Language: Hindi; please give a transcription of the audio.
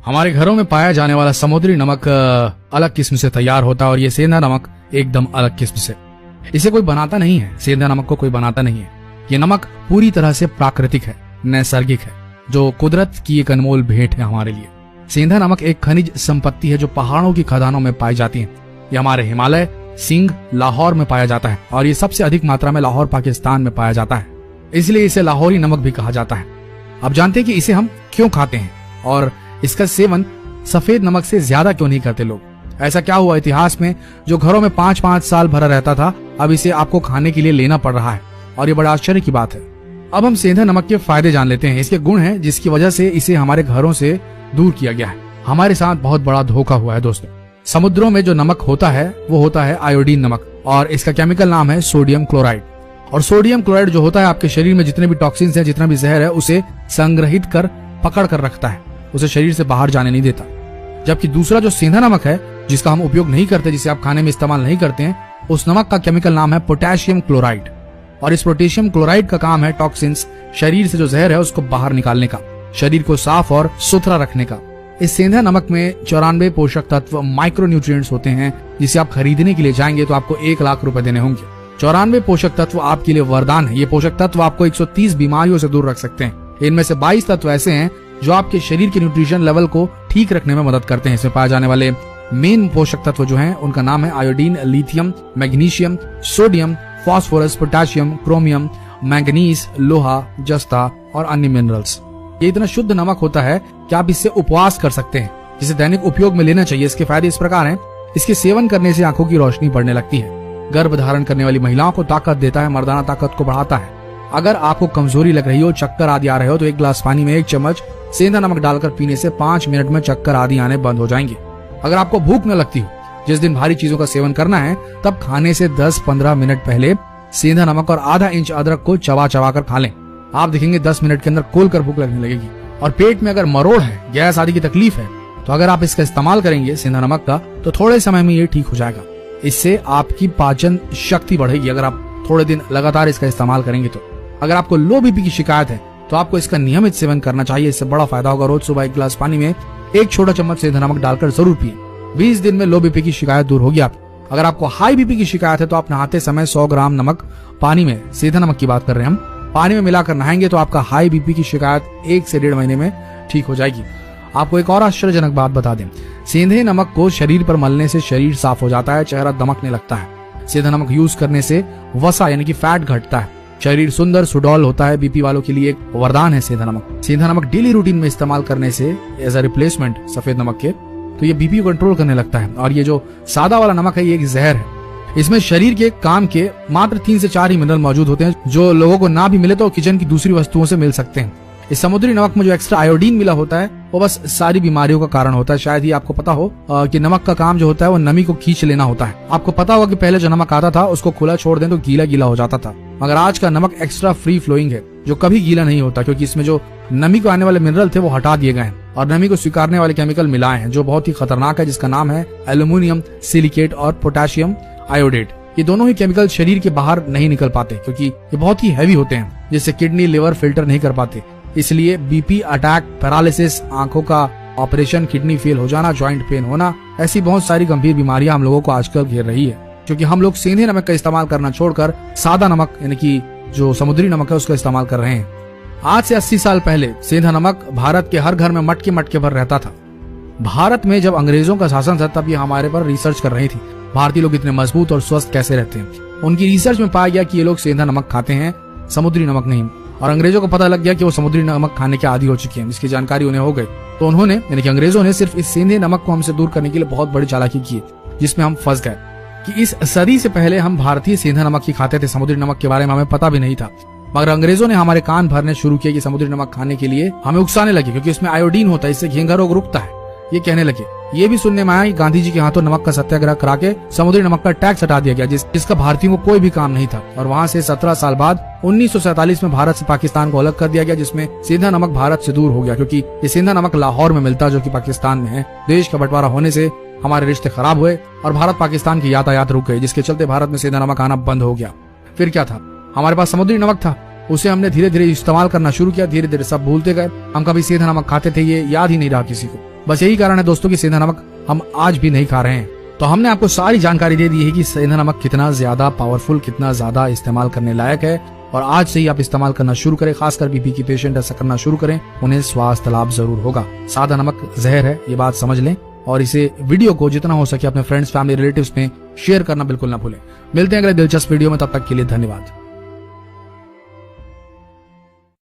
हमारे घरों में पाया जाने वाला समुद्री नमक अलग किस्म से तैयार होता है और ये सेंधा नमक एकदम अलग किस्म से। इसे कोई बनाता नहीं है, सेंधा नमक को कोई बनाता नहीं है। ये नमक पूरी तरह से प्राकृतिक है, नैसर्गिक है, जो कुदरत की एक अनमोल भेंट है हमारे लिए। सेंधा नमक एक खनिज संपत्ति है जो पहाड़ों की खदानों में पाई जाती है। ये हमारे हिमालय, सिंध, लाहौर में पाया जाता है और ये सबसे अधिक मात्रा में लाहौर पाकिस्तान में पाया जाता है, इसलिए इसे लाहौरी नमक भी कहा जाता है। अब जानते हैं कि इसे हम क्यों खाते हैं और इसका सेवन सफेद नमक से ज्यादा क्यों नहीं करते लोग। ऐसा क्या हुआ इतिहास में जो घरों में 5-5 साल भरा रहता था, अब इसे आपको खाने के लिए लेना पड़ रहा है और ये बड़ा आश्चर्य की बात है। अब हम सेंधा नमक के फायदे जान लेते हैं। इसके गुण हैं जिसकी वजह से इसे हमारे घरों से दूर किया गया है। हमारे साथ बहुत बड़ा धोखा हुआ है दोस्तों। समुद्रों में जो नमक होता है वो होता है आयोडीन नमक और इसका केमिकल नाम है सोडियम क्लोराइड। और सोडियम क्लोराइड जो होता है आपके शरीर में जितने भी टॉक्सिन्स हैं, जितना भी जहर है, उसे संग्रहित कर पकड़ कर रखता है, उसे शरीर से बाहर जाने नहीं देता। जबकि दूसरा जो सेंधा नमक है जिसका हम उपयोग नहीं करते, जिसे आप खाने में इस्तेमाल नहीं करते हैं, उस नमक का केमिकल नाम है पोटेशियम क्लोराइड। और इस पोटेशियम क्लोराइड का काम है टॉक्सिन्स, शरीर से जो जहर है उसको बाहर निकालने का, शरीर को साफ और सुथरा रखने का। इस सेंधा नमक में 94 पोषक तत्व माइक्रो न्यूट्रिएंट्स होते हैं, जिसे आप खरीदने के लिए जाएंगे तो आपको 1 लाख रुपए देने होंगे। 94 पोषक तत्व आपके लिए वरदान है। ये पोषक तत्व आपको 130 बीमारियों से दूर रख सकते हैं। इनमें से 22 तत्व ऐसे हैं जो आपके शरीर के न्यूट्रिशन लेवल को ठीक रखने में मदद करते हैं। इसमें पाए जाने वाले मेन पोषक तत्व जो हैं उनका नाम है iodine, lithium, magnesium, sodium, phosphorus, potassium, chromium, manganese, लोहा, जस्ता और अन्य मिनरल्स। ये इतना शुद्ध नमक होता है कि आप इससे उपवास कर सकते हैं, जिसे दैनिक उपयोग में लेना चाहिए। इसके फायदे इस प्रकार हैं। इसके सेवन करने से आंखों की रोशनी बढ़ने लगती है, गर्भ धारण करने वाली महिलाओं को ताकत देता है, मर्दाना ताकत को बढ़ाता है। अगर आपको कमजोरी लग रही हो, चक्कर आदि आ रहे हो, तो 1 गिलास पानी में 1 चम्मच सेंधा नमक डालकर पीने से 5 मिनट में चक्कर आदि आने बंद हो जाएंगे। अगर आपको भूख न लगती हो, जिस दिन भारी चीजों का सेवन करना है, तब खाने से 10-15 मिनट पहले सेंधा नमक और आधा इंच अदरक को चबा चबा कर खा लें। आप देखेंगे 10 मिनट के अंदर खोल कर भूख लगने लगेगी। और पेट में अगर मरोड़ है, गैस आदि की तकलीफ है, तो अगर आप इसका इस्तेमाल करेंगे सेंधा नमक का, तो थोड़े समय में ये ठीक हो जाएगा। इससे आपकी पाचन शक्ति बढ़ेगी अगर आप थोड़े दिन लगातार इसका इस्तेमाल करेंगे तो। अगर आपको लो बीपी की शिकायत है तो आपको इसका नियमित सेवन करना चाहिए। इससे बड़ा फायदा होगा। रोज सुबह 1 गिलास पानी में 1 छोटा चम्मच सेंधा नमक डालकर जरूर पिए। 20 दिन में लो बीपी की शिकायत दूर होगी आप। अगर आपको हाई बीपी की शिकायत है तो आप नहाते समय 100 ग्राम नमक पानी में, सेंधा नमक की बात कर रहे हैं हम, पानी में मिलाकर नहाएंगे तो आपका हाई बीपी की शिकायत 1 से 1.5 महीने में ठीक हो जाएगी। आपको एक और आश्चर्यजनक बात बता दें, सेंधे नमक को शरीर पर मलने से शरीर साफ हो जाता है, चेहरा दमकने लगता है। सेंधा नमक यूज करने से वसा यानी कि फैट घटता है, शरीर सुंदर सुडौल होता है। बीपी वालों के लिए एक वरदान है सेंधा नमक। सेंधा नमक डेली रूटीन में इस्तेमाल करने से एज अ रिप्लेसमेंट सफेद नमक के, तो ये बीपी को कंट्रोल करने लगता है। और ये जो सादा वाला नमक है ये एक जहर है। इसमें शरीर के काम के मात्र 3 से 4 ही मिनरल मौजूद होते हैं, जो लोगों को ना भी मिले तो किचन की दूसरी वस्तुओं से मिल सकते हैं। इस समुद्री नमक में जो एक्स्ट्रा आयोडीन मिला होता है वो बस सारी बीमारियों का कारण होता है। शायद ही आपको पता हो कि नमक का काम जो होता है वो नमी को खींच लेना होता है। आपको पता होगा कि पहले जो नमक आता था उसको खुला छोड़ दें तो गीला गीला हो जाता था, मगर आज का नमक एक्स्ट्रा फ्री फ्लोइंग है जो कभी गीला नहीं होता, क्योंकि इसमें जो नमी को आने वाले मिनरल थे वो हटा दिए गए हैं और नमी को स्वीकारने वाले केमिकल मिलाए हैं जो बहुत ही खतरनाक है, जिसका नाम है एल्यूमिनियम सिलिकेट और पोटेशियम आयोडेट। ये दोनों ही केमिकल शरीर के बाहर नहीं निकल पाते क्योंकि ये बहुत ही हैवी होते हैं, जिससे किडनी लिवर फिल्टर नहीं कर पाते। इसलिए बीपी, अटैक, पैरालिसिस, आंखों का ऑपरेशन, किडनी फेल हो जाना, ज्वाइंट पेन होना, ऐसी बहुत सारी गंभीर बीमारियां हम लोगों को आजकल घेर रही है, क्योंकि हम लोग सेंधे नमक का इस्तेमाल करना छोड़कर सादा नमक यानी कि जो समुद्री नमक है उसका इस्तेमाल कर रहे हैं। आज से 80 साल पहले सेंधा नमक भारत के हर घर में मटके मटके भर रहता था। भारत में जब अंग्रेजों का शासन था तब ये हमारे पर रिसर्च कर रही थी, भारतीय लोग इतने मजबूत और स्वस्थ कैसे रहते हैं। उनकी रिसर्च में पाया गया कि ये लोग सेंधा नमक खाते हैं, समुद्री नमक नहीं। और अंग्रेजों को पता लग गया कि वो समुद्री नमक खाने के आदी हो चुके हैं, जिसकी जानकारी उन्हें हो गई। तो उन्होंने यानी कि अंग्रेजों ने सिर्फ इस सेंधे नमक को हमसे दूर करने के लिए बहुत बड़ी चालाकी की, जिसमें हम फंस गए कि इस सदी से पहले हम भारतीय सेंधा नमक ही खाते थे, समुद्री नमक के बारे में हमें पता भी नहीं था। मगर अंग्रेजों ने हमारे कान भरने शुरू किए कि समुद्री नमक खाने के लिए हमें उकसाने लगे, क्योंकि इसमें आयोडीन होता है, इससे घेंघा रोग रुकता है। ये कहने लगे। ये भी सुनने में आया कि गांधी जी के हाथों नमक का सत्याग्रह करा के समुद्री नमक का टैक्स हटा दिया गया, जिसका भारतीयों को कोई भी काम नहीं था। और वहां से 17 साल बाद 1947 में भारत से पाकिस्तान को अलग कर दिया गया, जिसमें सेंधा नमक भारत से दूर हो गया, क्योंकि ये सेंधा नमक लाहौर में मिलता जो कि पाकिस्तान में है। देश का बंटवारा होने से हमारे रिश्ते खराब हुए और भारत पाकिस्तान की यातायात रुक गई, जिसके चलते भारत में सेंधा नमक आना बंद हो गया। फिर क्या था, हमारे पास समुद्री नमक था, उसे हमने धीरे धीरे इस्तेमाल करना शुरू किया। धीरे धीरे सब भूलते गए, हम कभी सेंधा नमक खाते थे ये याद ही नहीं रहा किसी को। बस यही कारण है दोस्तों कि सेंधा नमक हम आज भी नहीं खा रहे हैं। तो हमने आपको सारी जानकारी दे दी है कि सेंधा नमक कितना ज्यादा पावरफुल, कितना ज्यादा इस्तेमाल करने लायक है, और आज से ही आप इस्तेमाल करना शुरू करें। खासकर बीपी की पेशेंट ऐसा करना शुरू करें, उन्हें स्वास्थ्य लाभ जरूर होगा। सादा नमक जहर है, ये बात समझ लें, और इसे वीडियो को जितना हो सके अपने फ्रेंड्स, फैमिली, रिलेटिव्स में शेयर करना बिल्कुल ना भूलें। मिलते हैं अगले दिलचस्प वीडियो में, तब तक के लिए धन्यवाद।